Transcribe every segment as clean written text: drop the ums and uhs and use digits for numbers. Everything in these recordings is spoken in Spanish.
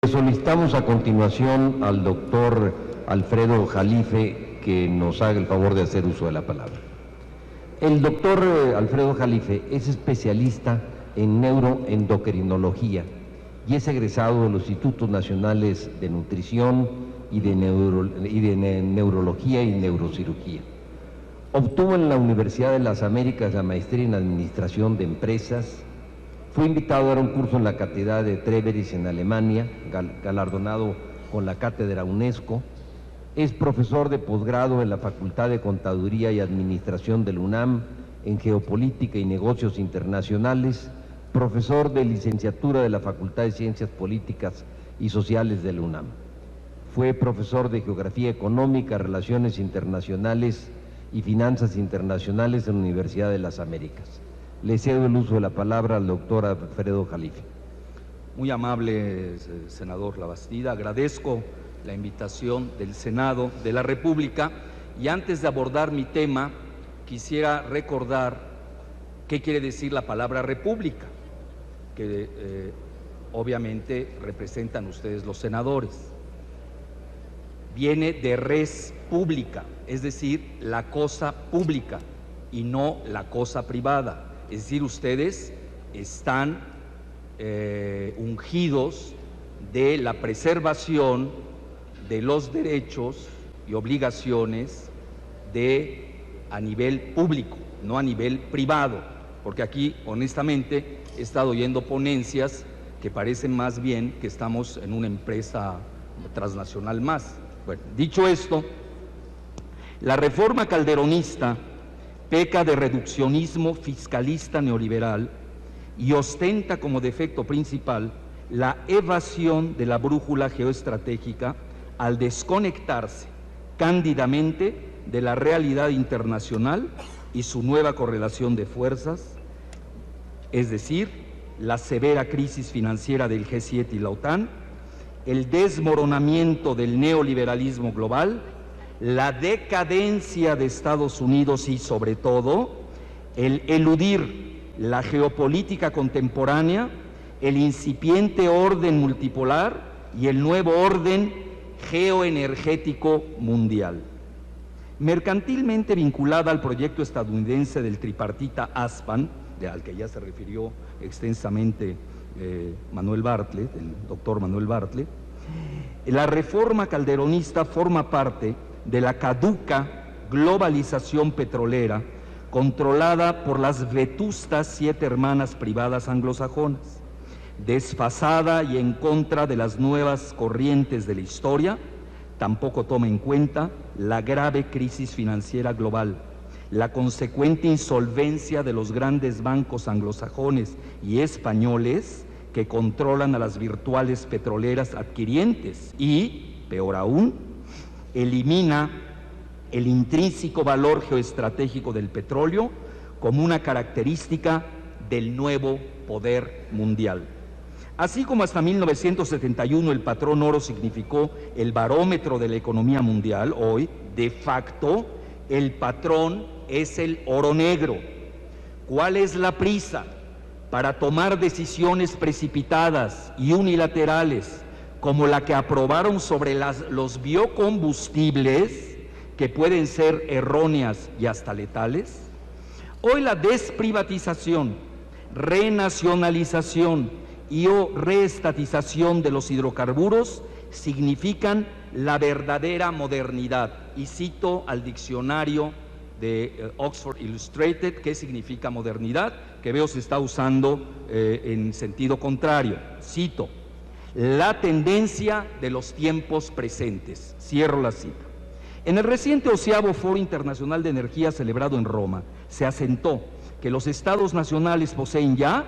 Solicitamos a continuación al doctor Alfredo Jalife que nos haga el favor de hacer uso de la palabra. El doctor Alfredo Jalife es especialista en neuroendocrinología y es egresado de los Institutos Nacionales de Nutrición y de Neurología y Neurocirugía. Obtuvo en la Universidad de las Américas la maestría en Administración de Empresas. Fue invitado a dar un curso en la Catedral de Treveris en Alemania, galardonado con la Cátedra UNESCO. Es profesor de posgrado en la Facultad de Contaduría y Administración del UNAM, en Geopolítica y Negocios Internacionales, profesor de licenciatura de la Facultad de Ciencias Políticas y Sociales del UNAM. Fue profesor de Geografía Económica, Relaciones Internacionales y Finanzas Internacionales en la Universidad de las Américas. Le cedo el uso de la palabra al doctor Alfredo Jalife. Muy amable senador Labastida, agradezco la invitación del Senado de la República y antes de abordar mi tema quisiera recordar qué quiere decir la palabra república, que obviamente representan ustedes los senadores. Viene de res pública, es decir, la cosa pública y no la cosa privada. Es decir, ustedes están ungidos de la preservación de los derechos y obligaciones a nivel público, no a nivel privado, porque aquí, honestamente, he estado oyendo ponencias que parecen más bien que estamos en una empresa transnacional más. Bueno, dicho esto, la reforma calderonista peca de reduccionismo fiscalista neoliberal y ostenta como defecto principal la evasión de la brújula geoestratégica al desconectarse cándidamente de la realidad internacional y su nueva correlación de fuerzas, es decir, la severa crisis financiera del G7 y la OTAN, el desmoronamiento del neoliberalismo global, la decadencia de Estados Unidos y, sobre todo, el eludir la geopolítica contemporánea, el incipiente orden multipolar y el nuevo orden geoenergético mundial. Mercantilmente vinculada al proyecto estadounidense del tripartita ASPAN, al que ya se refirió extensamente Manuel Bartlett, el doctor Manuel Bartlett, la reforma calderonista forma parte de la caduca globalización petrolera controlada por las vetustas 7 hermanas privadas anglosajonas, desfasada y en contra de las nuevas corrientes de la historia. Tampoco toma en cuenta la grave crisis financiera global, la consecuente insolvencia de los grandes bancos anglosajones y españoles que controlan a las virtuales petroleras adquirientes y, peor aún, elimina el intrínseco valor geoestratégico del petróleo como una característica del nuevo poder mundial. Así como hasta 1971 el patrón oro significó el barómetro de la economía mundial, hoy, de facto, el patrón es el oro negro. ¿Cuál es la prisa para tomar decisiones precipitadas y unilaterales como la que aprobaron sobre los biocombustibles, que pueden ser erróneas y hasta letales? Hoy la desprivatización, renacionalización y o reestatización de los hidrocarburos significan la verdadera modernidad. Y cito al diccionario de Oxford Illustrated, ¿qué significa modernidad?, que veo se está usando en sentido contrario. Cito: la tendencia de los tiempos presentes. Cierro la cita. En el reciente 11º Foro Internacional de Energía celebrado en Roma, se asentó que los estados nacionales poseen ya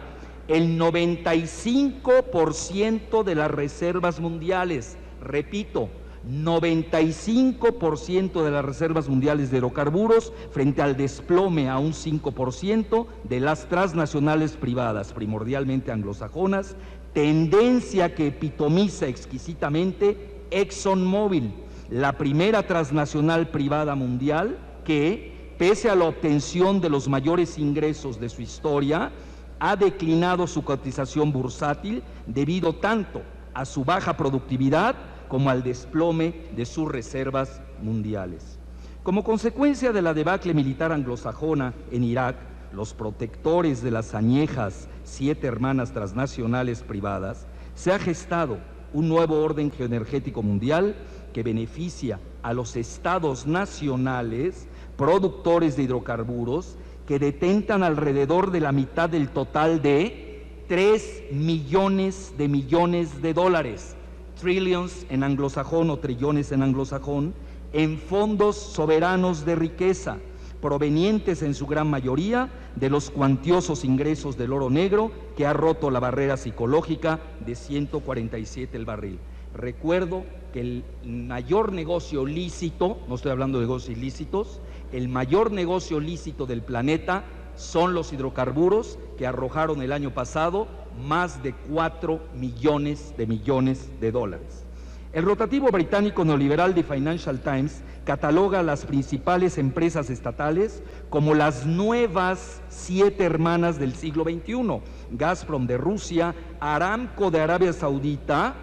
el 95% de las reservas mundiales. Repito, 95% de las reservas mundiales de hidrocarburos frente al desplome a un 5% de las transnacionales privadas, primordialmente anglosajonas, tendencia que epitomiza exquisitamente ExxonMobil, la primera transnacional privada mundial que, pese a la obtención de los mayores ingresos de su historia, ha declinado su cotización bursátil debido tanto a su baja productividad como al desplome de sus reservas mundiales. Como consecuencia de la debacle militar anglosajona en Irak, los protectores de las añejas 7 hermanas transnacionales privadas, se ha gestado un nuevo orden geoenergético mundial que beneficia a los estados nacionales productores de hidrocarburos que detentan alrededor de la mitad del total de 3 millones de dólares, trillions en anglosajón o trillones en anglosajón, en fondos soberanos de riqueza, provenientes en su gran mayoría de los cuantiosos ingresos del oro negro que ha roto la barrera psicológica de 147 el barril. Recuerdo que el mayor negocio lícito, no estoy hablando de negocios ilícitos, el mayor negocio lícito del planeta son los hidrocarburos, que arrojaron el año pasado más de 4 millones de dólares. El rotativo británico neoliberal de Financial Times cataloga a las principales empresas estatales como las nuevas 7 hermanas del siglo XXI: Gazprom de Rusia, Aramco de Arabia Saudita,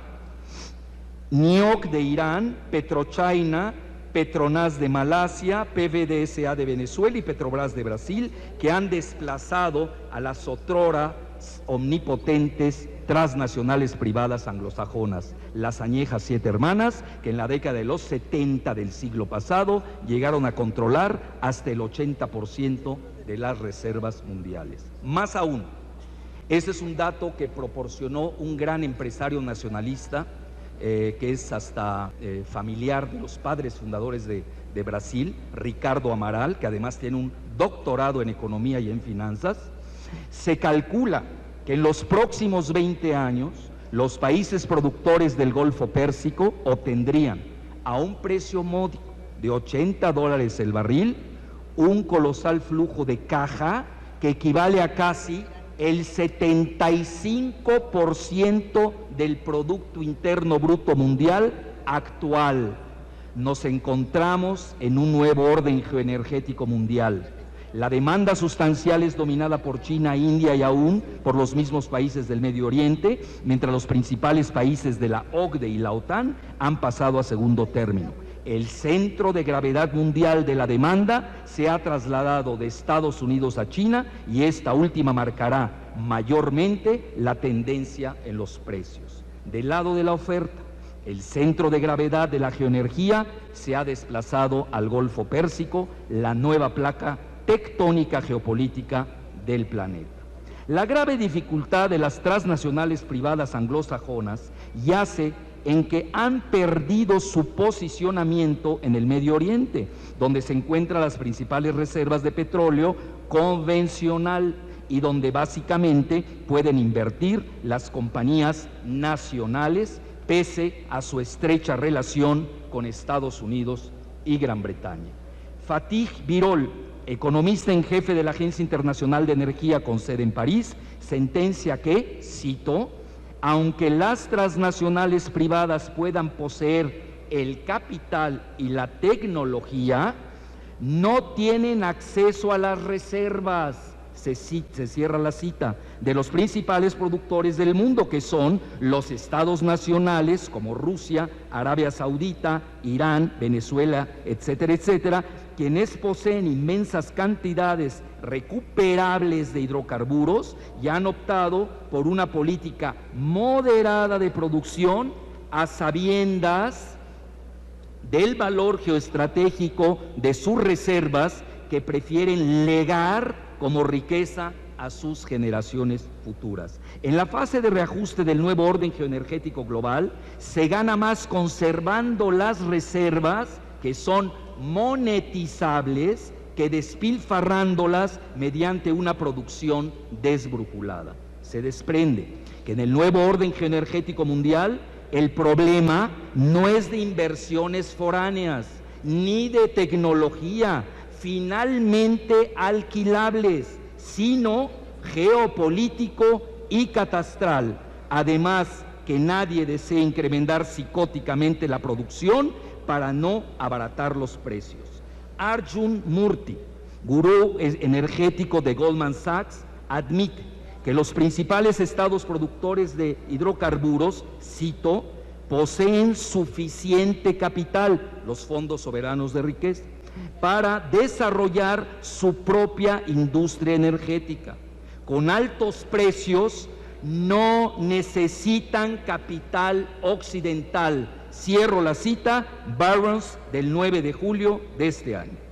NIOC de Irán, PetroChina, Petronas de Malasia, PDVSA de Venezuela y Petrobras de Brasil, que han desplazado a las otrora omnipotentes transnacionales privadas anglosajonas, las añejas 7 hermanas, que en la década de los 70 del siglo pasado llegaron a controlar hasta el 80% de las reservas mundiales. Más aún, ese es un dato que proporcionó un gran empresario nacionalista, que es hasta familiar de los padres fundadores de Brasil, Ricardo Amaral, que además tiene un doctorado en economía y en finanzas. Se calcula que en los próximos 20 años los países productores del Golfo Pérsico obtendrían a un precio módico de $80 el barril un colosal flujo de caja que equivale a casi el 75% del Producto Interno Bruto Mundial actual. Nos encontramos en un nuevo orden geoenergético mundial. La demanda sustancial es dominada por China, India y aún por los mismos países del Medio Oriente, mientras los principales países de la OCDE y la OTAN han pasado a segundo término. El centro de gravedad mundial de la demanda se ha trasladado de Estados Unidos a China y esta última marcará mayormente la tendencia en los precios. Del lado de la oferta, el centro de gravedad de la geoenergía se ha desplazado al Golfo Pérsico, la nueva placa tectónica geopolítica del planeta. La grave dificultad de las transnacionales privadas anglosajonas yace en que han perdido su posicionamiento en el Medio Oriente, donde se encuentran las principales reservas de petróleo convencional y donde básicamente pueden invertir las compañías nacionales pese a su estrecha relación con Estados Unidos y Gran Bretaña. Fatih Birol, economista en jefe de la Agencia Internacional de Energía con sede en París, sentencia que, cito, aunque las transnacionales privadas puedan poseer el capital y la tecnología, no tienen acceso a las reservas, se cierra la cita, de los principales productores del mundo, que son los estados nacionales como Rusia, Arabia Saudita, Irán, Venezuela, etcétera, etcétera, quienes poseen inmensas cantidades recuperables de hidrocarburos y han optado por una política moderada de producción a sabiendas del valor geoestratégico de sus reservas que prefieren legar como riqueza a sus generaciones futuras. En la fase de reajuste del nuevo orden geoenergético global, se gana más conservando las reservas que son monetizables que despilfarrándolas mediante una producción desbrujulada. Se desprende que en el nuevo orden geoenergético mundial el problema no es de inversiones foráneas ni de tecnología finalmente alquilables, sino geopolítico y catastral. Además, que nadie desee incrementar psicóticamente la producción para no abaratar los precios. Arjun Murthy, gurú energético de Goldman Sachs, admite que los principales estados productores de hidrocarburos, cito, poseen suficiente capital, los fondos soberanos de riqueza, para desarrollar su propia industria energética. Con altos precios no necesitan capital occidental. Cierro la cita, Barron's, del 9 de julio de este año.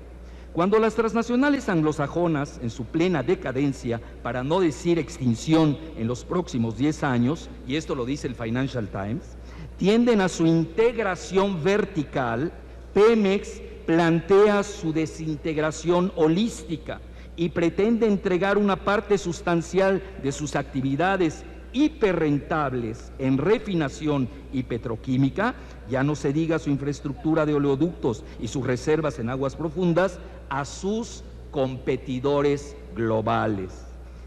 Cuando las transnacionales anglosajonas, en su plena decadencia, para no decir extinción en los próximos 10 años, y esto lo dice el Financial Times, tienden a su integración vertical, Pemex plantea su desintegración holística y pretende entregar una parte sustancial de sus actividades hiperrentables en refinación y petroquímica, ya no se diga su infraestructura de oleoductos y sus reservas en aguas profundas, a sus competidores globales.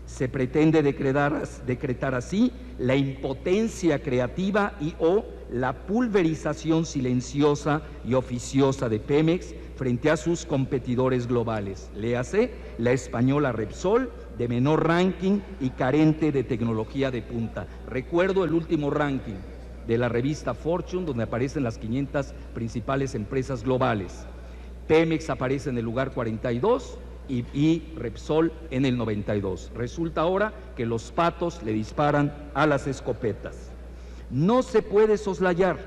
Se pretende decretar así la impotencia creativa y o la pulverización silenciosa y oficiosa de Pemex frente a sus competidores globales. Léase, la española Repsol, de menor ranking y carente de tecnología de punta. Recuerdo el último ranking de la revista Fortune, donde aparecen las 500 principales empresas globales. Pemex aparece en el lugar 42 y Repsol en el 92. Resulta ahora que los patos le disparan a las escopetas. No se puede soslayar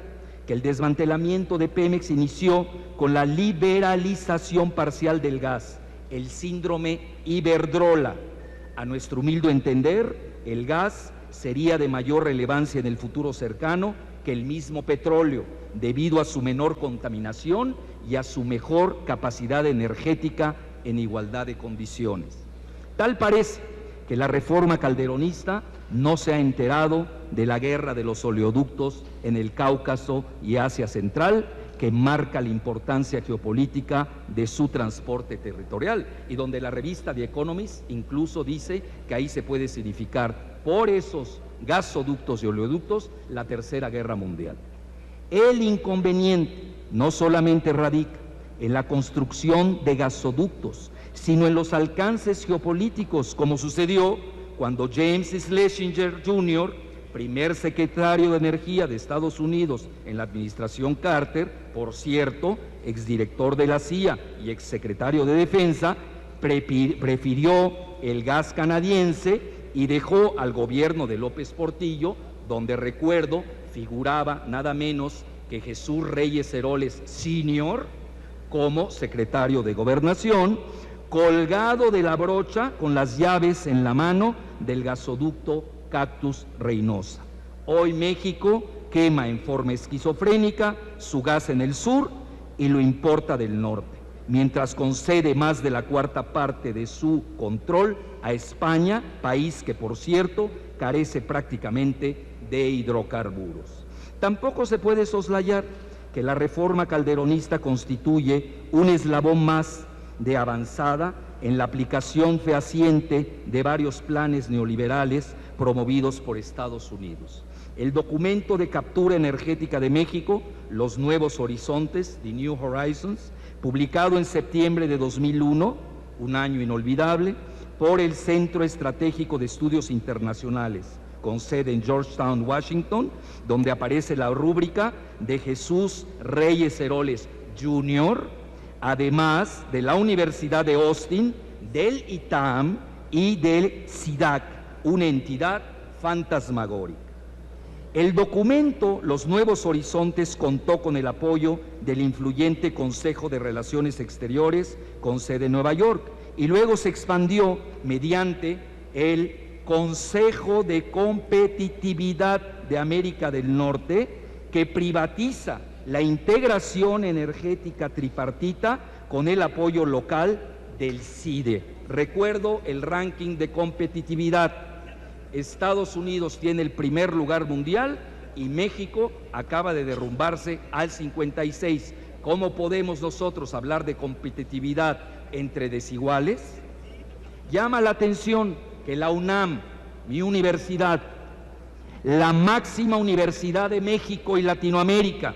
que el desmantelamiento de Pemex inició con la liberalización parcial del gas, el síndrome Iberdrola. A nuestro humilde entender, el gas sería de mayor relevancia en el futuro cercano que el mismo petróleo, debido a su menor contaminación y a su mejor capacidad energética en igualdad de condiciones. Tal parece que la reforma calderonista no se ha enterado de la guerra de los oleoductos en el Cáucaso y Asia Central, que marca la importancia geopolítica de su transporte territorial, y donde la revista The Economist incluso dice que ahí se puede significar por esos gasoductos y oleoductos la Tercera Guerra Mundial. El inconveniente no solamente radica en la construcción de gasoductos, sino en los alcances geopolíticos, como sucedió cuando James Schlesinger Jr., primer secretario de Energía de Estados Unidos en la administración Carter, por cierto, exdirector de la CIA y exsecretario de Defensa, prefirió el gas canadiense y dejó al gobierno de López Portillo, donde recuerdo figuraba nada menos que Jesús Reyes Heroles Sr. como secretario de Gobernación, colgado de la brocha con las llaves en la mano del gasoducto Cactus Reynosa. Hoy México quema en forma esquizofrénica su gas en el sur y lo importa del norte, mientras concede más de la cuarta parte de su control a España, país que, por cierto, carece prácticamente de hidrocarburos. Tampoco se puede soslayar que la reforma calderonista constituye un eslabón más de avanzada en la aplicación fehaciente de varios planes neoliberales promovidos por Estados Unidos. El documento de captura energética de México, Los Nuevos Horizontes, The New Horizons, publicado en septiembre de 2001, un año inolvidable, por el Centro Estratégico de Estudios Internacionales, con sede en Georgetown, Washington, donde aparece la rúbrica de Jesús Reyes Heroles Jr., además de la Universidad de Austin, del ITAM y del SIDAC, una entidad fantasmagórica. El documento Los Nuevos Horizontes contó con el apoyo del influyente Consejo de Relaciones Exteriores con sede en Nueva York y luego se expandió mediante el Consejo de Competitividad de América del Norte, que privatiza la integración energética tripartita con el apoyo local del CIDE. Recuerdo el ranking de competitividad. Estados Unidos tiene el primer lugar mundial y México acaba de derrumbarse al 56. ¿Cómo podemos nosotros hablar de competitividad entre desiguales? Llama la atención que la UNAM, mi universidad, la máxima universidad de México y Latinoamérica,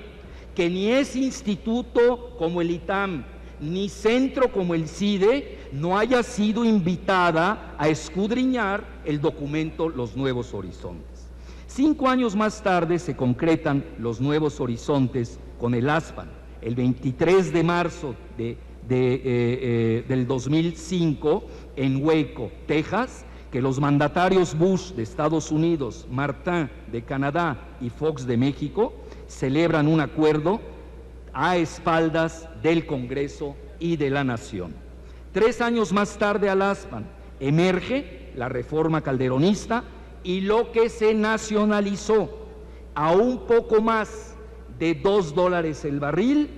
que ni es instituto como el ITAM, ni centro como el CIDE, no haya sido invitada a escudriñar el documento Los Nuevos Horizontes. 5 años más tarde se concretan Los Nuevos Horizontes con el ASPAN. El 23 de marzo del 2005, en Waco, Texas, que los mandatarios Bush de Estados Unidos, Martin de Canadá y Fox de México celebran un acuerdo a espaldas del Congreso y de la Nación. 3 años más tarde al ASPAN emerge la reforma calderonista y lo que se nacionalizó a un poco más de $2 el barril.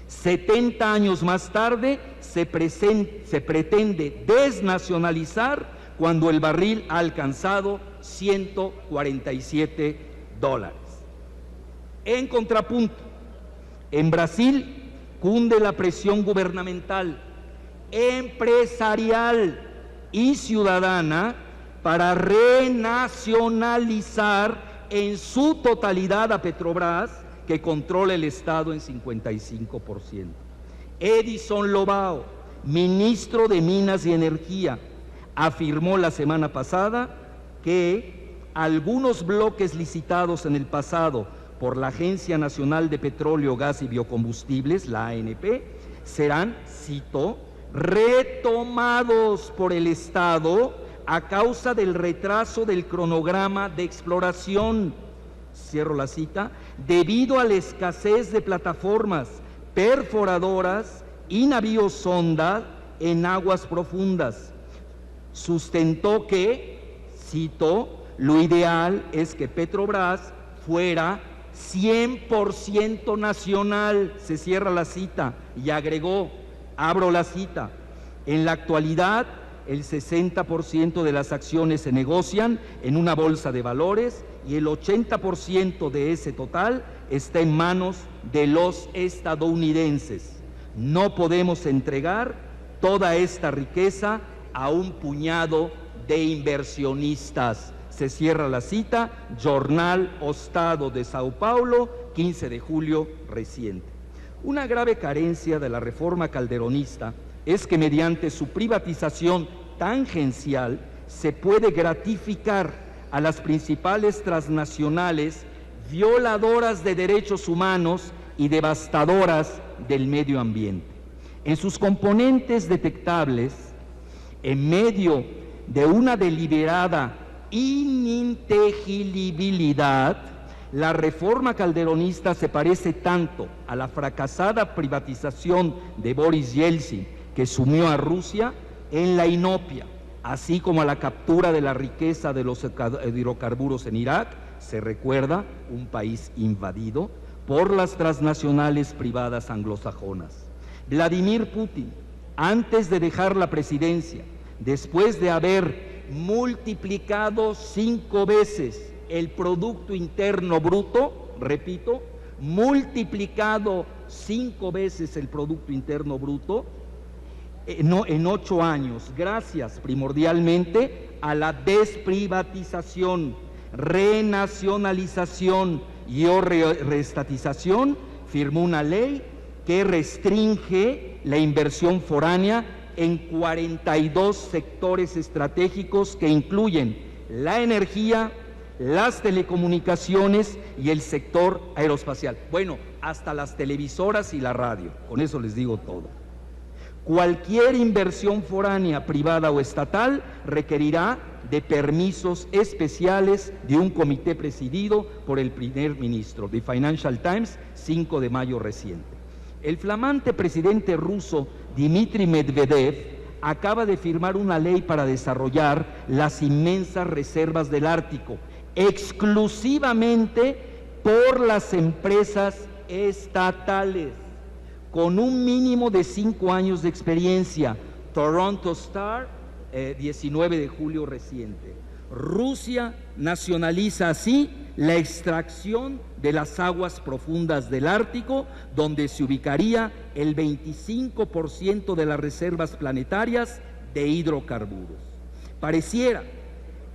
70 años más tarde se pretende desnacionalizar cuando el barril ha alcanzado $147. En contrapunto, en Brasil cunde la presión gubernamental, empresarial y ciudadana para renacionalizar en su totalidad a Petrobras, que controla el Estado en 55%. Edison Lobao, ministro de Minas y Energía, afirmó la semana pasada que algunos bloques licitados en el pasado por la Agencia Nacional de Petróleo, Gas y Biocombustibles, la ANP, serán, cito, retomados por el Estado a causa del retraso del cronograma de exploración, cierro la cita, debido a la escasez de plataformas perforadoras y navíos sonda en aguas profundas. Sustentó que, cito, lo ideal es que Petrobras fuera 100% nacional, se cierra la cita, y agregó, abro la cita, en la actualidad el 60% de las acciones se negocian en una bolsa de valores y el 80% de ese total está en manos de los estadounidenses. No podemos entregar toda esta riqueza a un puñado de inversionistas. Se cierra la cita, Jornal O Estado de Sao Paulo, 15 de julio reciente. Una grave carencia de la reforma calderonista es que mediante su privatización tangencial se puede gratificar a las principales transnacionales violadoras de derechos humanos y devastadoras del medio ambiente. En sus componentes detectables, en medio de una deliberada ininteligibilidad, la reforma calderonista se parece tanto a la fracasada privatización de Boris Yeltsin, que sumió a Rusia en la inopia, así como a la captura de la riqueza de los hidrocarburos en Irak. Se recuerda, un país invadido por las transnacionales privadas anglosajonas. Vladimir Putin, antes de dejar la presidencia, después de haber multiplicado 5 veces el Producto Interno Bruto, repito, multiplicado 5 veces el Producto Interno Bruto en 8 años, gracias primordialmente a la desprivatización, renacionalización y o reestatización, firmó una ley que restringe la inversión foránea en 42 sectores estratégicos que incluyen la energía, las telecomunicaciones y el sector aeroespacial. Bueno, hasta las televisoras y la radio, con eso les digo todo. Cualquier inversión foránea, privada o estatal, requerirá de permisos especiales de un comité presidido por el primer ministro. The Financial Times, 5 de mayo reciente. El flamante presidente ruso Dmitry Medvedev acaba de firmar una ley para desarrollar las inmensas reservas del Ártico, exclusivamente por las empresas estatales, con un mínimo de 5 años de experiencia. Toronto Star, 19 de julio reciente. Rusia nacionaliza así la extracción de las aguas profundas del Ártico, donde se ubicaría el 25% de las reservas planetarias de hidrocarburos. Pareciera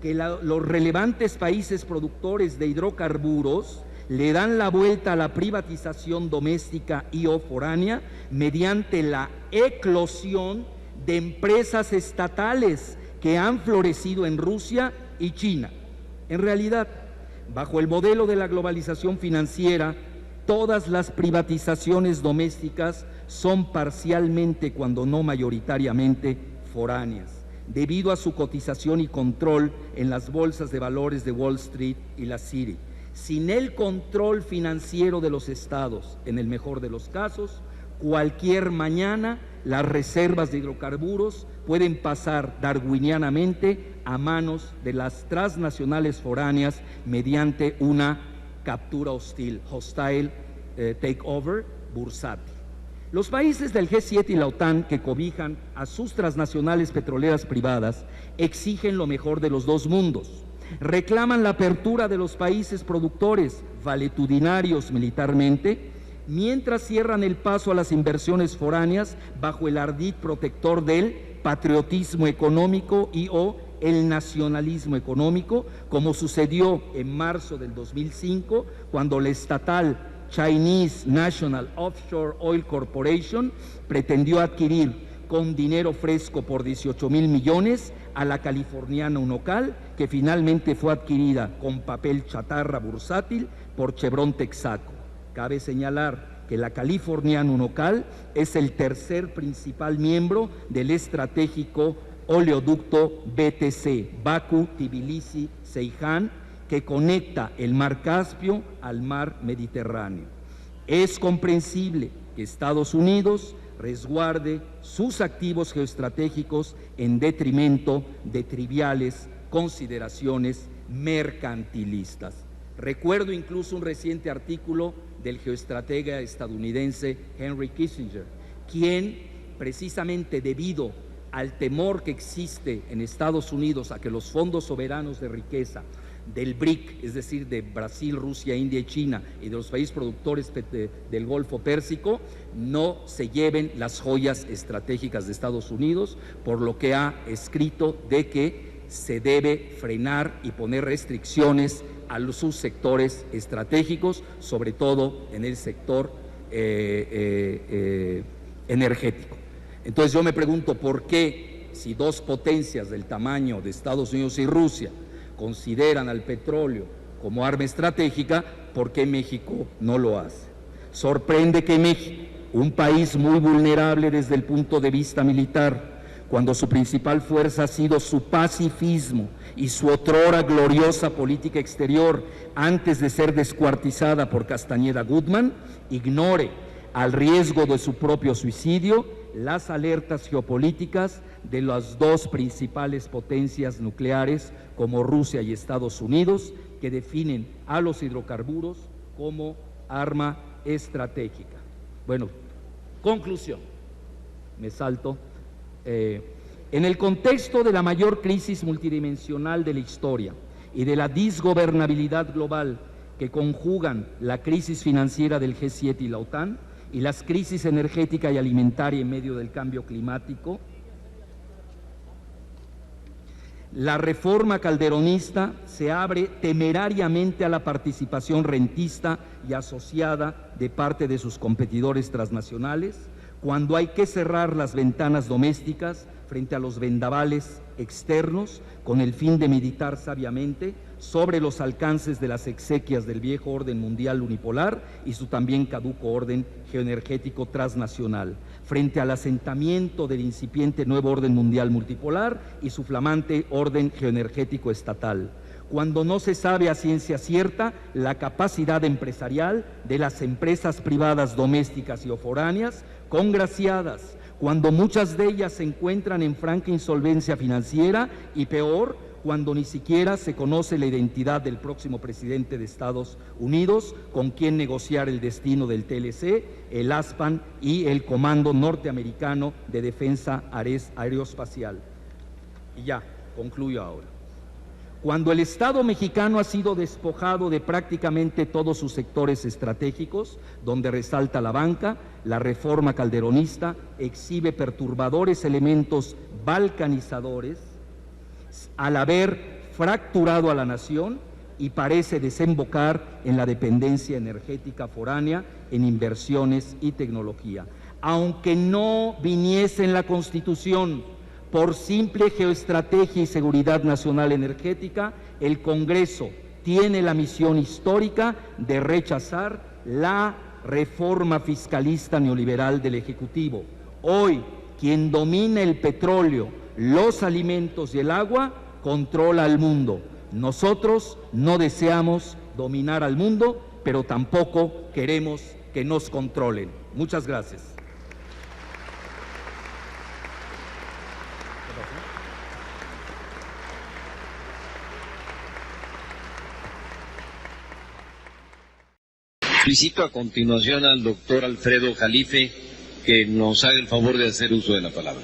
que los relevantes países productores de hidrocarburos le dan la vuelta a la privatización doméstica y o foránea mediante la eclosión de empresas estatales que han florecido en Rusia y China. En realidad, bajo el modelo de la globalización financiera, todas las privatizaciones domésticas son parcialmente, cuando no mayoritariamente, foráneas, debido a su cotización y control en las bolsas de valores de Wall Street y la City. Sin el control financiero de los estados, en el mejor de los casos, cualquier mañana las reservas de hidrocarburos pueden pasar darwinianamente a manos de las transnacionales foráneas mediante una captura hostile takeover bursátil. Los países del G7 y la OTAN, que cobijan a sus transnacionales petroleras privadas, exigen lo mejor de los dos mundos. Reclaman la apertura de los países productores, valetudinarios militarmente, mientras cierran el paso a las inversiones foráneas bajo el ardid protector del patriotismo económico y o el nacionalismo económico, como sucedió en marzo del 2005, cuando la estatal Chinese National Offshore Oil Corporation pretendió adquirir con dinero fresco por 18,000 millones a la californiana Unocal, que finalmente fue adquirida con papel chatarra bursátil por Chevron Texaco. Cabe señalar que la californiana Unocal es el tercer principal miembro del estratégico oleoducto BTC, Bakú-Tbilisi-Ceyhan, que conecta el mar Caspio al mar Mediterráneo. Es comprensible que Estados Unidos resguarde sus activos geoestratégicos en detrimento de triviales consideraciones mercantilistas. Recuerdo incluso un reciente artículo del geoestratega estadounidense Henry Kissinger, quien, precisamente debido al temor que existe en Estados Unidos a que los fondos soberanos de riqueza del BRIC, es decir, de Brasil, Rusia, India y China, y de los países productores del Golfo Pérsico, no se lleven las joyas estratégicas de Estados Unidos, por lo que ha escrito de que se debe frenar y poner restricciones a sus sectores estratégicos, sobre todo en el sector energético. Entonces yo me pregunto por qué, si dos potencias del tamaño de Estados Unidos y Rusia consideran al petróleo como arma estratégica, ¿por qué México no lo hace? Sorprende que México, un país muy vulnerable desde el punto de vista militar, cuando su principal fuerza ha sido su pacifismo y su otrora gloriosa política exterior antes de ser descuartizada por Castañeda Guzmán, ignore, al riesgo de su propio suicidio, las alertas geopolíticas de las dos principales potencias nucleares como Rusia y Estados Unidos, que definen a los hidrocarburos como arma estratégica. Bueno, conclusión, me salto. En el contexto de la mayor crisis multidimensional de la historia y de la disgobernabilidad global que conjugan la crisis financiera del G7 y la OTAN y las crisis energética y alimentaria en medio del cambio climático, la reforma calderonista se abre temerariamente a la participación rentista y asociada de parte de sus competidores transnacionales, cuando hay que cerrar las ventanas domésticas frente a los vendavales externos con el fin de meditar sabiamente sobre los alcances de las exequias del viejo orden mundial unipolar y su también caduco orden geoenergético transnacional, frente al asentamiento del incipiente nuevo orden mundial multipolar y su flamante orden geoenergético estatal, cuando no se sabe a ciencia cierta la capacidad empresarial de las empresas privadas domésticas y o foráneas congraciadas, cuando muchas de ellas se encuentran en franca insolvencia financiera y peor, cuando ni siquiera se conoce la identidad del próximo presidente de Estados Unidos, con quien negociar el destino del TLC, el ASPAN y el Comando Norteamericano de Defensa Aeroespacial. Y ya, concluyo ahora. Cuando el Estado mexicano ha sido despojado de prácticamente todos sus sectores estratégicos, donde resalta la banca, la reforma calderonista exhibe perturbadores elementos balcanizadores al haber fracturado a la nación y parece desembocar en la dependencia energética foránea, en inversiones y tecnología. Aunque no viniese en la Constitución, por simple geoestrategia y seguridad nacional energética, el Congreso tiene la misión histórica de rechazar la reforma fiscalista neoliberal del Ejecutivo. Hoy, quien domina el petróleo, los alimentos y el agua, controla al mundo. Nosotros no deseamos dominar al mundo, pero tampoco queremos que nos controlen. Muchas gracias. Solicito a continuación al doctor Alfredo Jalife que nos haga el favor de hacer uso de la palabra.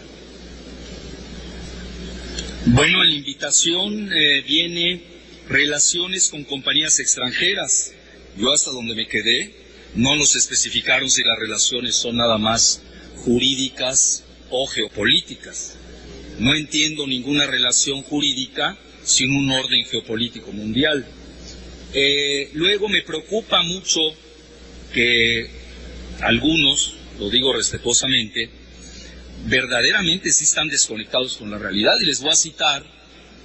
Bueno, en la invitación viene relaciones con compañías extranjeras. Yo hasta donde me quedé, no nos especificaron si las relaciones son nada más jurídicas o geopolíticas. No entiendo ninguna relación jurídica sin un orden geopolítico mundial. Luego me preocupa mucho que algunos, lo digo respetuosamente, verdaderamente sí están desconectados con la realidad, y les voy a citar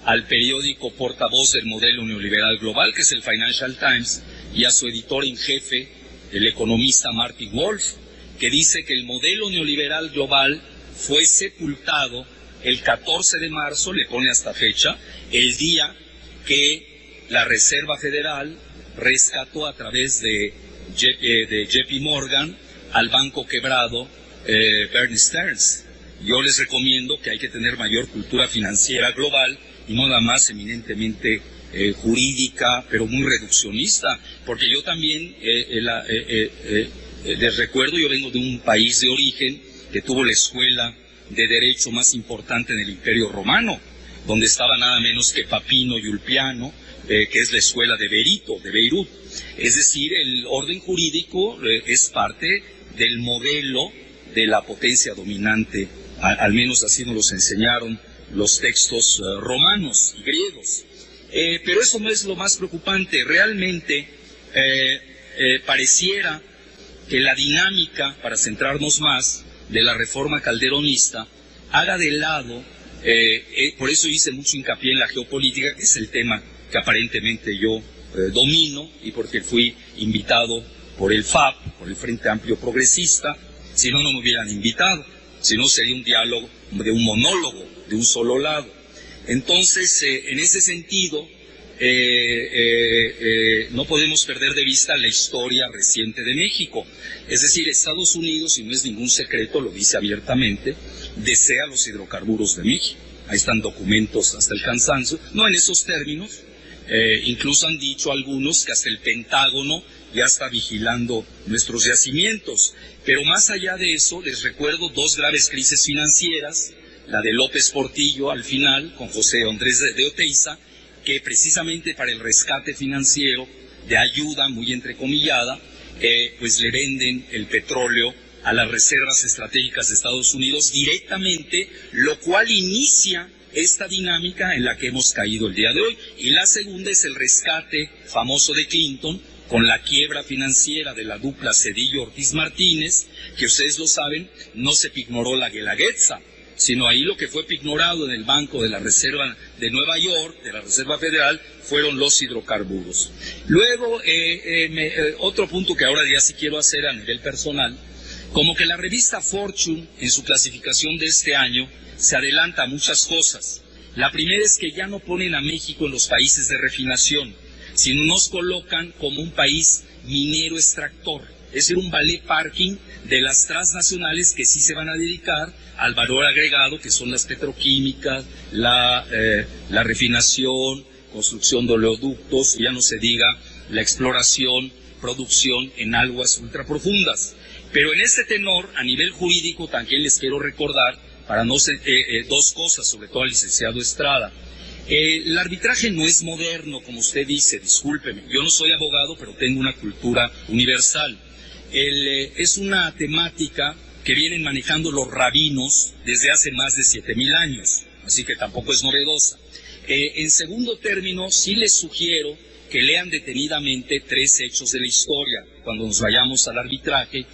al periódico portavoz del modelo neoliberal global, que es el Financial Times, y a su editor en jefe, el economista Martin Wolf, que dice que el modelo neoliberal global fue sepultado el 14 de marzo, le pone hasta fecha, el día que la Reserva Federal rescató a través de JP Morgan al banco quebrado Bear Stearns. Yo les recomiendo que hay que tener mayor cultura financiera global y no nada más eminentemente jurídica, pero muy reduccionista, porque yo también les recuerdo, yo vengo de un país de origen que tuvo la escuela de derecho más importante en el Imperio Romano, donde estaba nada menos que Papino y Ulpiano, que es la escuela de Beirut. Es decir, el orden jurídico es parte del modelo de la potencia dominante, al menos así nos los enseñaron los textos romanos y griegos. Pero eso no es lo más preocupante. Realmente pareciera que la dinámica, para centrarnos más, de la reforma calderonista haga de lado, por eso hice mucho hincapié en la geopolítica, que es el tema que aparentemente yo domino, y porque fui invitado por el FAP, por el Frente Amplio Progresista. Si no, no me hubieran invitado, si no sería un diálogo de un monólogo, de un solo lado. Entonces, en ese sentido, no podemos perder de vista la historia reciente de México. Es decir, Estados Unidos, y no es ningún secreto, lo dice abiertamente, desea los hidrocarburos de México. Ahí están documentos hasta el cansancio, no en esos términos. Incluso han dicho algunos que hasta el Pentágono ya está vigilando nuestros yacimientos. Pero más allá de eso, les recuerdo dos graves crisis financieras, la de López Portillo al final, con José Andrés de Oteiza, que precisamente para el rescate financiero, de ayuda muy entrecomillada, pues le venden el petróleo a las reservas estratégicas de Estados Unidos directamente, lo cual inicia esta dinámica en la que hemos caído el día de hoy. Y la segunda es el rescate famoso de Clinton, con la quiebra financiera de la dupla Zedillo-Ortiz Martínez, que ustedes lo saben, no se pignoró la Guelaguetza, sino ahí lo que fue pignorado en el Banco de la Reserva de Nueva York, de la Reserva Federal, fueron los hidrocarburos. Luego, otro punto que ahora ya sí quiero hacer a nivel personal, como que la revista Fortune, en su clasificación de este año, se adelanta a muchas cosas. La primera es que ya no ponen a México en los países de refinación, sino nos colocan como un país minero extractor, es decir, un ballet parking de las transnacionales que sí se van a dedicar al valor agregado, que son las petroquímicas, la refinación, construcción de oleoductos, y ya no se diga la exploración, producción en aguas ultraprofundas. Pero en este tenor, a nivel jurídico, también les quiero recordar, para no ser, dos cosas, sobre todo al licenciado Estrada. El arbitraje no es moderno, como usted dice, discúlpeme. Yo no soy abogado, pero tengo una cultura universal. Es una temática que vienen manejando los rabinos desde hace más de 7,000 años, así que tampoco es novedosa. En segundo término, sí les sugiero que lean detenidamente 3 hechos de la historia cuando nos vayamos al arbitraje,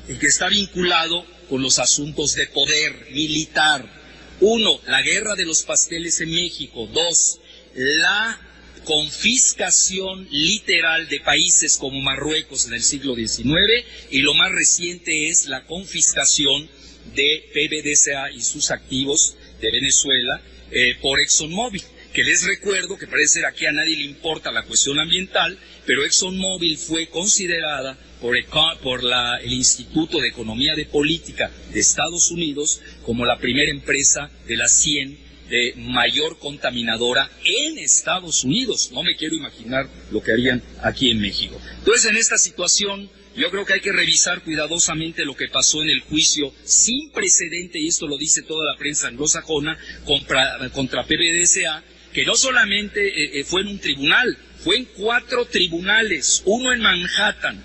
y que está vinculado con los asuntos de poder militar. 1, la guerra de los pasteles en México. 2, la confiscación literal de países como Marruecos en el siglo XIX, y lo más reciente es la confiscación de PDVSA y sus activos de Venezuela por ExxonMobil, que les recuerdo que parece que aquí a nadie le importa la cuestión ambiental, pero ExxonMobil fue considerada por el Instituto de Economía de Política de Estados Unidos como la primera empresa de las 100 de mayor contaminadora en Estados Unidos. No me quiero imaginar lo que harían aquí en México. Entonces, en esta situación, yo creo que hay que revisar cuidadosamente lo que pasó en el juicio sin precedente, y esto lo dice toda la prensa anglosajona, contra PDVSA, que no solamente fue en un tribunal, fue en 4 tribunales, uno en Manhattan,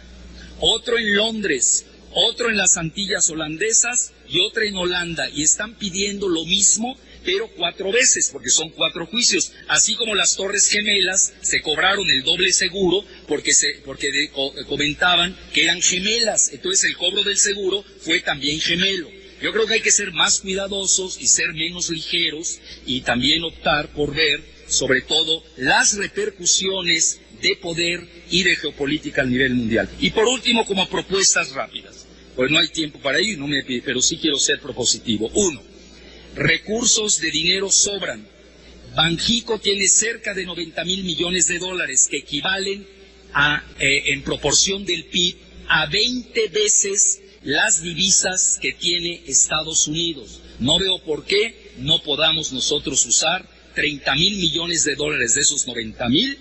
otro en Londres, otro en las Antillas holandesas y otro en Holanda, y están pidiendo lo mismo, pero 4 veces, porque son 4 juicios. Así como las Torres Gemelas se cobraron el doble seguro porque comentaban que eran gemelas, entonces el cobro del seguro fue también gemelo. Yo creo que hay que ser más cuidadosos y ser menos ligeros, y también optar por ver, sobre todo, las repercusiones de poder y de geopolítica a nivel mundial. Y por último, como propuestas rápidas, pues no hay tiempo para ir, pero sí quiero ser propositivo. 1, recursos de dinero sobran. Banxico tiene cerca de 90,000 millones de dólares, que equivalen en proporción del PIB a 20 veces las divisas que tiene Estados Unidos. No veo por qué no podamos nosotros usar 30,000 millones de dólares de esos 90,000,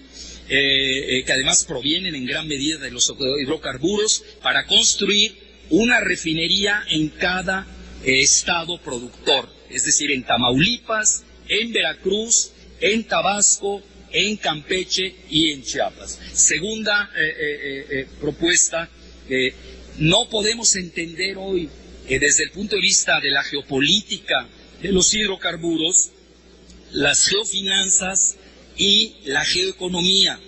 que además provienen en gran medida de los hidrocarburos, para construir una refinería en cada estado productor, es decir, en Tamaulipas, en Veracruz, en Tabasco, en Campeche y en Chiapas. Segunda propuesta, no podemos entender hoy, desde el punto de vista de la geopolítica de los hidrocarburos, las geofinanzas y la geoeconomía.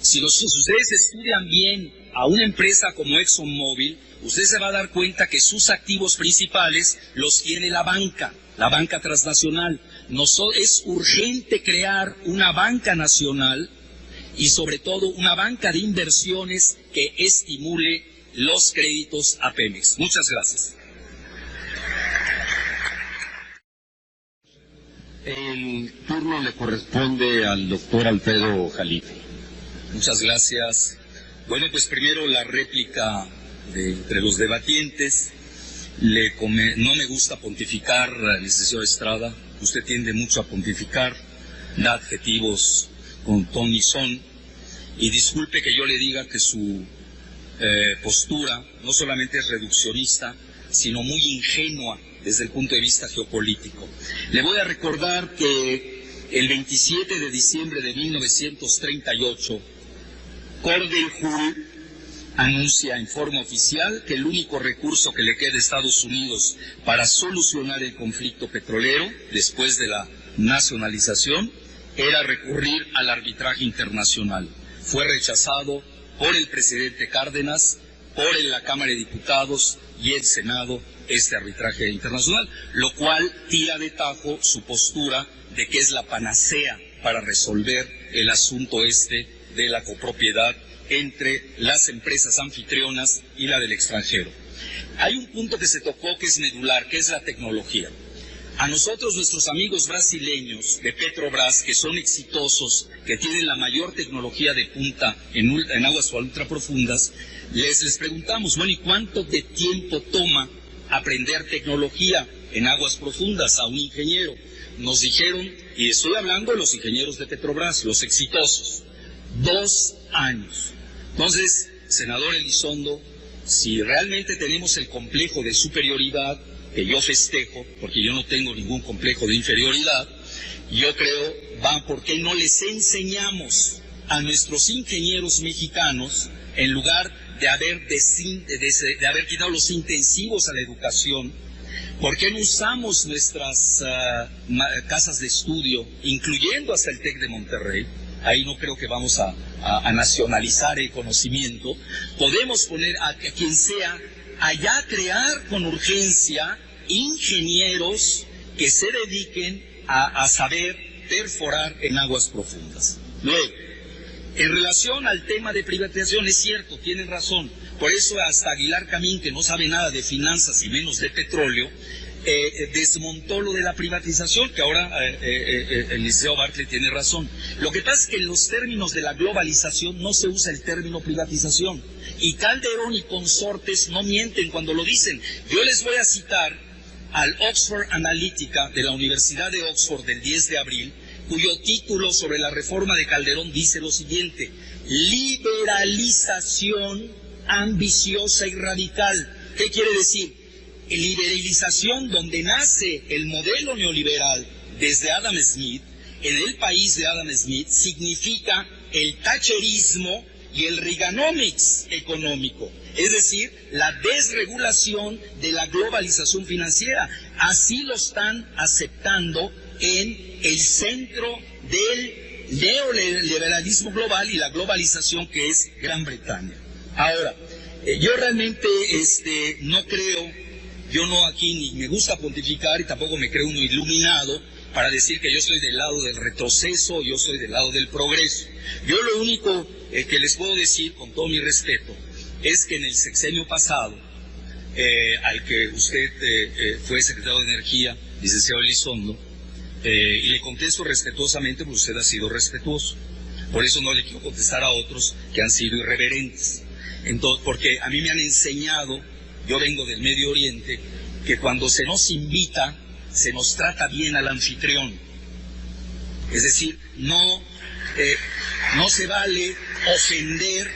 Si ustedes estudian bien a una empresa como ExxonMobil, usted se va a dar cuenta que sus activos principales los tiene la banca transnacional. Es urgente crear una banca nacional y sobre todo una banca de inversiones que estimule los créditos a Pemex. Muchas gracias. El turno le corresponde al doctor Alfredo Jalife. Muchas gracias. Bueno, pues primero la réplica entre los debatientes. No me gusta pontificar, licenciado Estrada. Usted tiende mucho a pontificar, da adjetivos con ton y son. Y disculpe que yo le diga que su postura no solamente es reduccionista, sino muy ingenua desde el punto de vista geopolítico. Le voy a recordar que el 27 de diciembre de 1938, Cordell-Hull anuncia en forma oficial que el único recurso que le queda a Estados Unidos para solucionar el conflicto petrolero después de la nacionalización era recurrir al arbitraje internacional. Fue rechazado por el presidente Cárdenas, por la Cámara de Diputados y el Senado este arbitraje internacional, lo cual tira de tajo su postura de que es la panacea para resolver el asunto de la copropiedad entre las empresas anfitrionas y la del extranjero. Hay un punto que se tocó que es medular, que es la tecnología. A nosotros, nuestros amigos brasileños de Petrobras, que son exitosos, que tienen la mayor tecnología de punta en aguas ultraprofundas, les preguntamos, bueno, ¿y cuánto de tiempo toma aprender tecnología en aguas profundas a un ingeniero? Nos dijeron, y estoy hablando de los ingenieros de Petrobras, los exitosos, 2 años. Entonces, senador Elizondo, si realmente tenemos el complejo de superioridad, que yo festejo, porque yo no tengo ningún complejo de inferioridad, yo creo, ¿por qué no les enseñamos a nuestros ingenieros mexicanos, en lugar de haber quitado los intensivos a la educación, por qué no usamos nuestras casas de estudio, incluyendo hasta el TEC de Monterrey, ahí no creo que vamos a nacionalizar el conocimiento, podemos poner a quien sea allá a crear con urgencia ingenieros que se dediquen a saber perforar en aguas profundas. Luego, en relación al tema de privatización, es cierto, tienen razón, por eso hasta Aguilar Camín, que no sabe nada de finanzas y menos de petróleo, desmontó lo de la privatización, que ahora el Liceo Bartlett tiene razón. Lo que pasa es que en los términos de la globalización no se usa el término privatización, y Calderón y consortes no mienten cuando lo dicen. Yo les voy a citar al Oxford Analytica de la Universidad de Oxford del 10 de abril, cuyo título sobre la reforma de Calderón dice lo siguiente: liberalización ambiciosa y radical. ¿Qué quiere decir? Liberalización donde nace el modelo neoliberal desde Adam Smith, en el país de Adam Smith, significa el thatcherismo y el Reaganomics económico, es decir, la desregulación de la globalización financiera. Así lo están aceptando en el centro del neoliberalismo global y la globalización, que es Gran Bretaña. Ahora, yo realmente no creo, yo no aquí ni me gusta pontificar y tampoco me creo uno iluminado para decir que yo soy del lado del retroceso o yo soy del lado del progreso. Yo lo único que les puedo decir, con todo mi respeto, es que en el sexenio pasado, al que usted fue secretario de Energía, licenciado Elizondo, y le contesto respetuosamente porque usted ha sido respetuoso. Por eso no le quiero contestar a otros que han sido irreverentes. Entonces, porque a mí me han enseñado, yo vengo del Medio Oriente, que cuando se nos invita, se nos trata bien al anfitrión. Es decir, no se vale ofender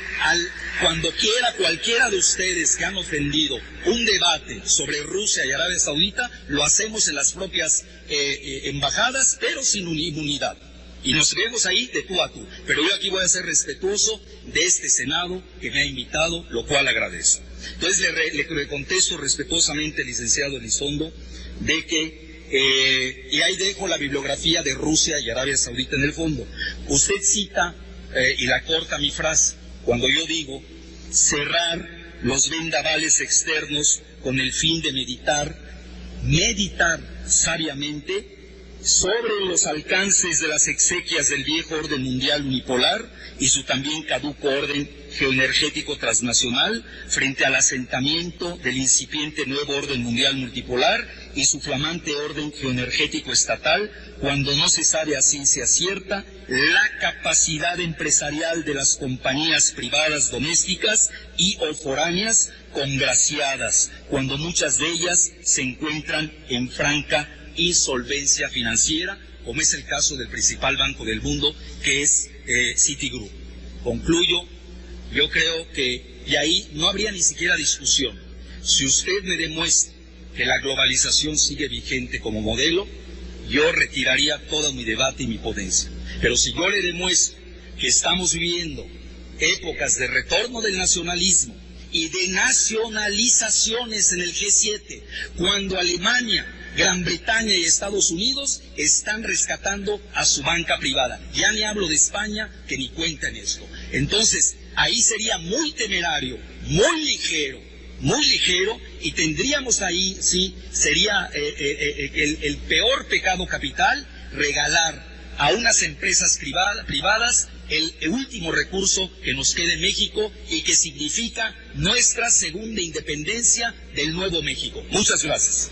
cuando quiera cualquiera de ustedes que han ofendido un debate sobre Rusia y Arabia Saudita, lo hacemos en las propias embajadas, pero sin inmunidad. Y nos vemos ahí de tú a tú. Pero yo aquí voy a ser respetuoso de este Senado que me ha invitado, lo cual agradezco. Entonces le contesto respetuosamente, licenciado Elizondo, de que, y ahí dejo la bibliografía de Rusia y Arabia Saudita en el fondo. Usted cita, y la corta mi frase, cuando yo digo cerrar los vendavales externos con el fin de meditar sabiamente sobre los alcances de las exequias del viejo orden mundial unipolar y su también caduco orden geoenergético transnacional frente al asentamiento del incipiente nuevo orden mundial multipolar y su flamante orden geoenergético estatal, cuando no se sabe a ciencia cierta la capacidad empresarial de las compañías privadas domésticas y o foráneas congraciadas, cuando muchas de ellas se encuentran en franca insolvencia financiera, como es el caso del principal banco del mundo, que es Citigroup. Concluyo, yo creo que, y ahí no habría ni siquiera discusión, si usted me demuestra que la globalización sigue vigente como modelo, yo retiraría todo mi debate y mi ponencia. Pero si yo le demuestro que estamos viviendo épocas de retorno del nacionalismo y de nacionalizaciones en el G7, cuando Alemania, Gran Bretaña y Estados Unidos están rescatando a su banca privada. Ya ni hablo de España, que ni cuenta en esto. Entonces, ahí sería muy temerario, muy ligero, y tendríamos ahí, sí, sería el peor pecado capital, regalar a unas empresas privadas el último recurso que nos queda en México y que significa nuestra segunda independencia del Nuevo México. Muchas gracias.